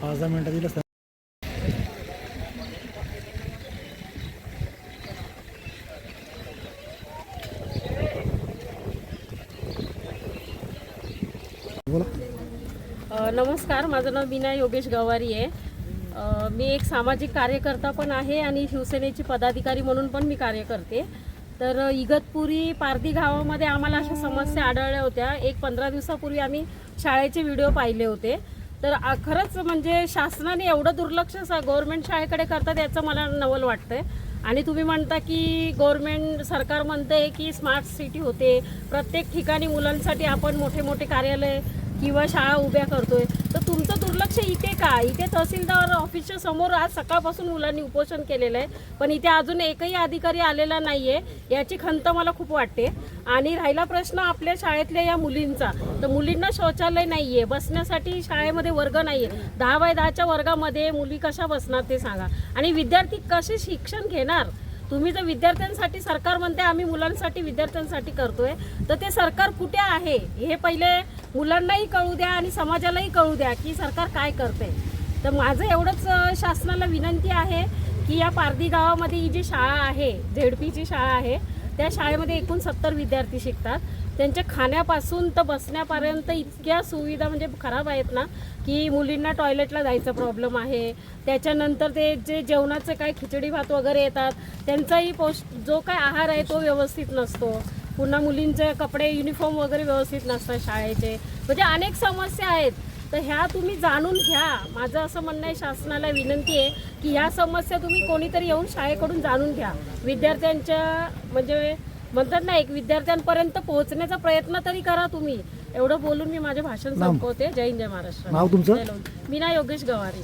5-10 मिनिटं दिलं सर. नमस्कार, माझं नाव मीना योगेश गवारी आहे. मी एक सामाजिक कार्यकर्ता पण आहे आणि शिवसेनेची पदाधिकारी म्हणून पण मी कार्य करते. तर इगतपुरी पारधी गावामध्ये आम्हाला अशा समस्या आढळल्या होत्या. 15 दिवसापूर्वी आम्ही शाळेचे व्हिडिओ पाहिले होते. तर खरंच म्हणजे शासनाने एवढं दुर्लक्ष गव्हर्नमेंट शाळेकडे करतात याचं मला नवल वाटतंय. आणि तुम्ही म्हणता की गव्हर्नमेंट सरकार म्हणते की स्मार्ट सिटी होते, प्रत्येक ठिकाणी मुलांसाठी आपण मोठे मोठे कार्यालय किंवा शाळा उभ्या करतोय. तर तुमचं दुर्लक्ष इथे का? इथे तहसीलदार ऑफिसच्या समोर आज सकाळपासून मुलांनी उपोषण केलेलं आहे, पण इथे अजून एकही अधिकारी आलेला नाही आहे. याची खंत मला खूप वाटते. आणि राहिला प्रश्न आपल्या शाळेतल्या या मुलींचा, तर मुलींना शौचालय नाही आहे, बसण्यासाठी शाळेमध्ये वर्ग नाही आहे. 10x10च्या वर्गामध्ये मुली कशा बसणार ते सांगा. आणि विद्यार्थी कसे शिक्षण घेणार? तुम्ही जर विद्यार्थ्यांसाठी सरकार म्हणते आम्ही मुलांसाठी विद्यार्थ्यांसाठी करतोय, तर ते सरकार कुठे आहे हे पहिले मुलांनाही कळू द्या आणि समाजालाही कळू द्या की सरकार काय करते. तर माझं एवढंच शासनाला विनंती आहे की या पारधी गावामध्ये ही जी शाळा आहे, झेडपीची शाळा आहे, त्या शाळेमध्ये एकूण 70 विद्यार्थी शिकतात. त्यांच्या खाण्यापासून तर बसण्यापर्यंत इतक्या सुविधा म्हणजे खराब आहेत ना की मुलींना टॉयलेटला जायचा प्रॉब्लेम आहे. त्याच्यानंतर ते जे जेवणाचे काय खिचडी भात वगैरे येतात, त्यांचाही जो काय आहार आहे तो व्यवस्थित नसतो. पुन्हा मुलींचे कपडे युनिफॉर्म वगैरे व्यवस्थित नसतात शाळेचे. म्हणजे अनेक समस्या आहेत. तर ह्या तुम्ही जाणून घ्या. माझं असं म्हणणं आहे, शासनाला विनंती आहे की ह्या समस्या तुम्ही कोणीतरी येऊन शाळेकडून जाणून घ्या. विद्यार्थ्यांच्या म्हणजे म्हणतात ना, एक विद्यार्थ्यांपर्यंत पोहोचण्याचा प्रयत्न तरी करा तुम्ही. एवढं बोलून मी माझे भाषण संपवते. जय हिंद, जय महाराष्ट्र. नाव तुमचं? मीना योगेश गवारी.